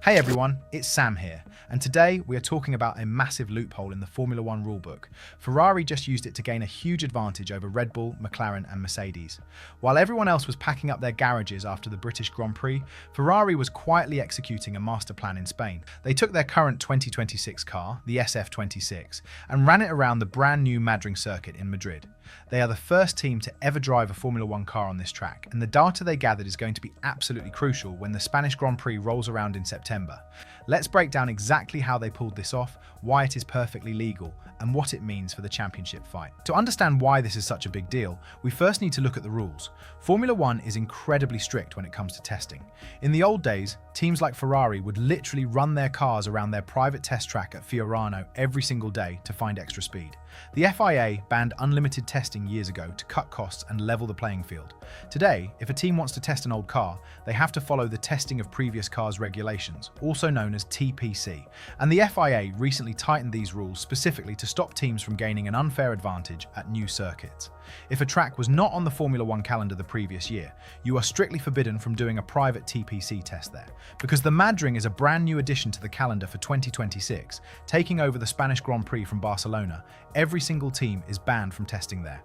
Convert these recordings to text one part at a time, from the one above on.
Hey everyone, it's Sam here, and today we are talking about a massive loophole in the Formula One rulebook. Ferrari just used it to gain a huge advantage over Red Bull, McLaren and Mercedes. While everyone else was packing up their garages after the British Grand Prix, Ferrari was quietly executing a master plan in Spain. They took their current 2026 car, the SF26, and ran it around the brand new Madrid circuit in Madrid. They are the first team to ever drive a Formula One car on this track, and the data they gathered is going to be absolutely crucial when the Spanish Grand Prix rolls around in September. Let's break down exactly how they pulled this off, why it is perfectly legal, and what it means for the championship fight. To understand why this is such a big deal, we first need to look at the rules. Formula One is incredibly strict when it comes to testing. In the old days, teams like Ferrari would literally run their cars around their private test track at Fiorano every single day to find extra speed. The FIA banned unlimited testing years ago to cut costs and level the playing field. Today, if a team wants to test an old car, they have to follow the testing of previous cars regulations, also known as TPC. And the FIA recently tightened these rules specifically to stop teams from gaining an unfair advantage at new circuits. If a track was not on the Formula One calendar the previous year, you are strictly forbidden from doing a private TPC test there. Because the Madrid is a brand new addition to the calendar for 2026, taking over the Spanish Grand Prix from Barcelona, every single team is banned from testing there.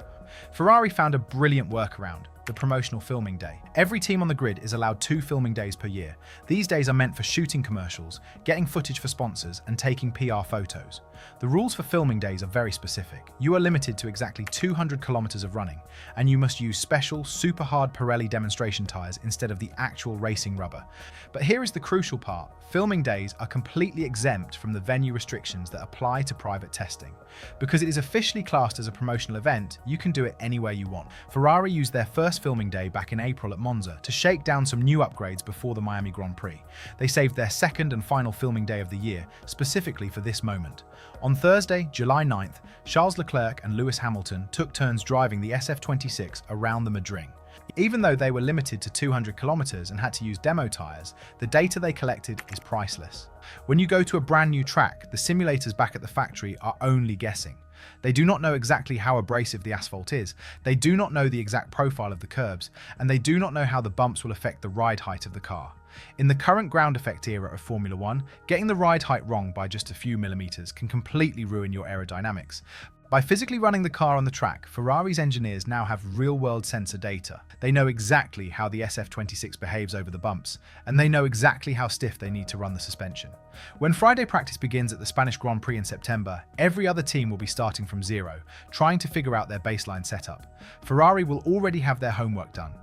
Ferrari found a brilliant workaround: the promotional filming day. Every team on the grid is allowed 2 filming days per year. These days are meant for shooting commercials, getting footage for sponsors, and taking PR photos. The rules for filming days are very specific. You are limited to exactly 200 kilometers of running, and you must use special, super hard Pirelli demonstration tyres instead of the actual racing rubber. But here is the crucial part: filming days are completely exempt from the venue restrictions that apply to private testing. Because it is officially classed as a promotional event, you can do it anywhere you want. Ferrari used their first filming day back in April at Monza to shake down some new upgrades before the Miami Grand Prix. They saved their second and final filming day of the year specifically for this moment. On Thursday, July 9th, Charles Leclerc and Lewis Hamilton took turns driving the SF26 around the Madrid. Even though they were limited to 200 kilometers and had to use demo tires, the data they collected is priceless. When you go to a brand new track, the simulators back at the factory are only guessing. They do not know exactly how abrasive the asphalt is, they do not know the exact profile of the curbs, and they do not know how the bumps will affect the ride height of the car. In the current ground effect era of Formula One, getting the ride height wrong by just a few millimeters can completely ruin your aerodynamics. By physically running the car on the track, Ferrari's engineers now have real-world sensor data. They know exactly how the SF26 behaves over the bumps, and they know exactly how stiff they need to run the suspension. When Friday practice begins at the Spanish Grand Prix in September, every other team will be starting from zero, trying to figure out their baseline setup. Ferrari will already have their homework done.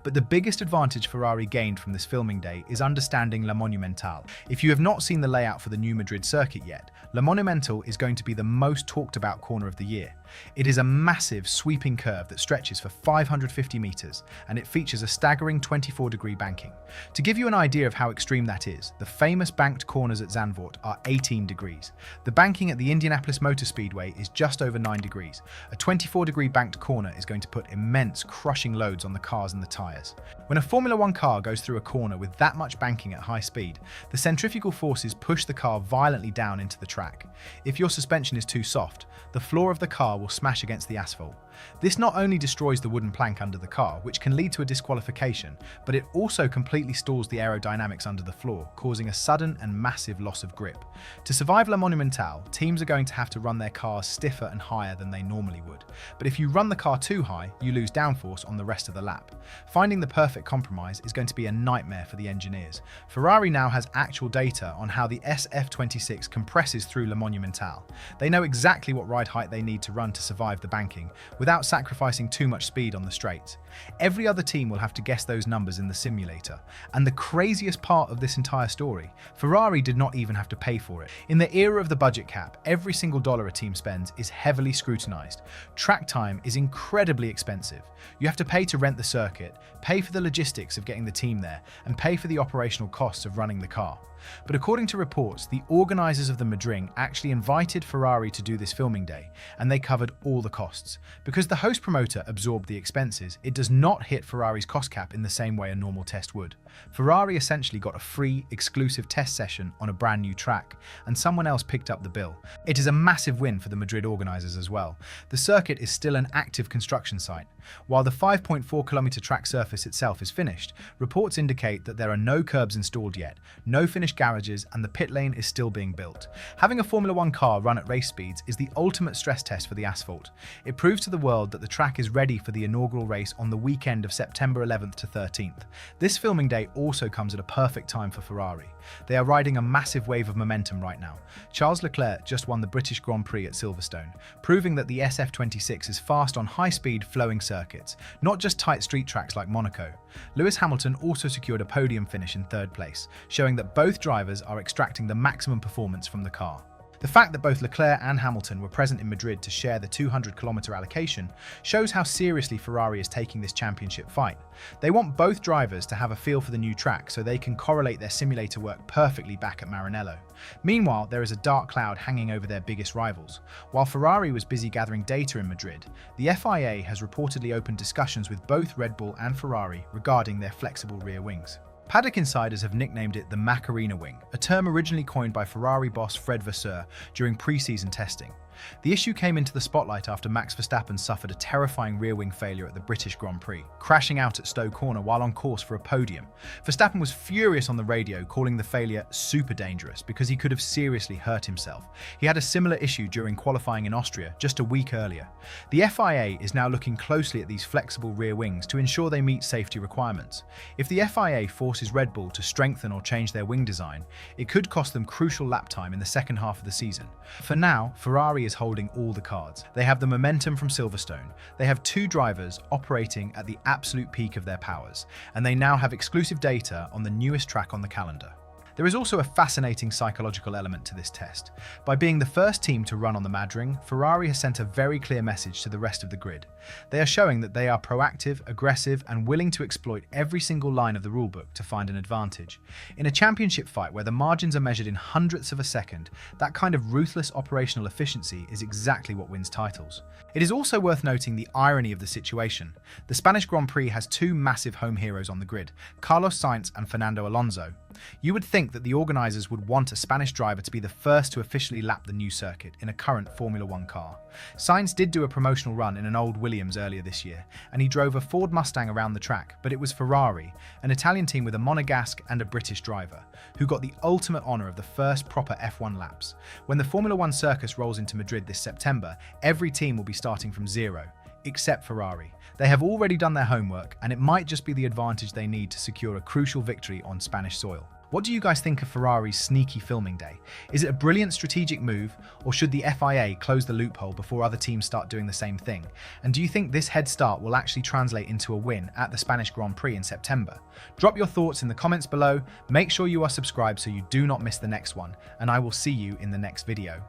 But the biggest advantage Ferrari gained from this filming day is understanding La Monumental. If you have not seen the layout for the new Madrid circuit yet, La Monumental is going to be the most talked about corner of the year. It is a massive sweeping curve that stretches for 550 meters, and it features a staggering 24-degree banking. To give you an idea of how extreme that is, the famous banked corners at Zandvoort are 18 degrees. The banking at the Indianapolis Motor Speedway is just over 9 degrees. A 24-degree banked corner is going to put immense crushing loads on the cars and the tyres. When a Formula One car goes through a corner with that much banking at high speed, the centrifugal forces push the car violently down into the track. If your suspension is too soft, the floor of the car will smash against the asphalt. This not only destroys the wooden plank under the car, which can lead to a disqualification, but it also completely stalls the aerodynamics under the floor, causing a sudden and massive loss of grip. To survive La Monumental, teams are going to have to run their cars stiffer and higher than they normally would. But if you run the car too high, you lose downforce on the rest of the lap. Finding the perfect compromise is going to be a nightmare for the engineers. Ferrari now has actual data on how the SF26 compresses through La Monumental. They know exactly what ride height they need to run to survive the banking, without sacrificing too much speed on the straights. Every other team will have to guess those numbers in the simulator. And the craziest part of this entire story, Ferrari did not even have to pay for it. In the era of the budget cap, every single dollar a team spends is heavily scrutinized. Track time is incredibly expensive. You have to pay to rent the circuit, pay for the logistics of getting the team there, and pay for the operational costs of running the car. But according to reports, the organisers of the Madrid actually invited Ferrari to do this filming day, and they covered all the costs. Because the host promoter absorbed the expenses, it does not hit Ferrari's cost cap in the same way a normal test would. Ferrari essentially got a free, exclusive test session on a brand new track, and someone else picked up the bill. It is a massive win for the Madrid organisers as well. The circuit is still an active construction site, While the 5.4-kilometre track surface itself is finished, reports indicate that there are no curbs installed yet, no finished garages, and the pit lane is still being built. Having a Formula One car run at race speeds is the ultimate stress test for the asphalt. It proves to the world that the track is ready for the inaugural race on the weekend of September 11th to 13th. This filming day also comes at a perfect time for Ferrari. They are riding a massive wave of momentum right now. Charles Leclerc just won the British Grand Prix at Silverstone, proving that the SF26 is fast on high-speed, flowing circuits, not just tight street tracks like Monaco. Lewis Hamilton also secured a podium finish in third place, showing that both drivers are extracting the maximum performance from the car. The fact that both Leclerc and Hamilton were present in Madrid to share the 200-kilometre allocation shows how seriously Ferrari is taking this championship fight. They want both drivers to have a feel for the new track so they can correlate their simulator work perfectly back at Maranello. Meanwhile, there is a dark cloud hanging over their biggest rivals. While Ferrari was busy gathering data in Madrid, the FIA has reportedly opened discussions with both Red Bull and Ferrari regarding their flexible rear wings. Paddock insiders have nicknamed it the Macarena wing, a term originally coined by Ferrari boss Fred Vasseur during pre-season testing. The issue came into the spotlight after Max Verstappen suffered a terrifying rear wing failure at the British Grand Prix, crashing out at Stowe Corner while on course for a podium. Verstappen was furious on the radio, calling the failure super dangerous because he could have seriously hurt himself. He had a similar issue during qualifying in Austria just a week earlier. The FIA is now looking closely at these flexible rear wings to ensure they meet safety requirements. If the FIA forces Red Bull to strengthen or change their wing design, it could cost them crucial lap time in the second half of the season. For now, Ferrari is holding all the cards. They have the momentum from Silverstone. They have two drivers operating at the absolute peak of their powers, and they now have exclusive data on the newest track on the calendar. There is also a fascinating psychological element to this test. By being the first team to run on the Madring, Ferrari has sent a very clear message to the rest of the grid. They are showing that they are proactive, aggressive, and willing to exploit every single line of the rulebook to find an advantage. In a championship fight where the margins are measured in hundredths of a second, that kind of ruthless operational efficiency is exactly what wins titles. It is also worth noting the irony of the situation. The Spanish Grand Prix has two massive home heroes on the grid, Carlos Sainz and Fernando Alonso. You would think that the organisers would want a Spanish driver to be the first to officially lap the new circuit in a current Formula One car. Sainz did do a promotional run in an old Williams earlier this year, and he drove a Ford Mustang around the track, but it was Ferrari, an Italian team with a Monegasque and a British driver, who got the ultimate honour of the first proper F1 laps. When the Formula One circus rolls into Madrid this September, every team will be starting from zero, except Ferrari. They have already done their homework, and it might just be the advantage they need to secure a crucial victory on Spanish soil. What do you guys think of Ferrari's sneaky filming day? Is it a brilliant strategic move, or should the FIA close the loophole before other teams start doing the same thing? And do you think this head start will actually translate into a win at the Spanish Grand Prix in September? Drop your thoughts in the comments below, make sure you are subscribed so you do not miss the next one, and I will see you in the next video.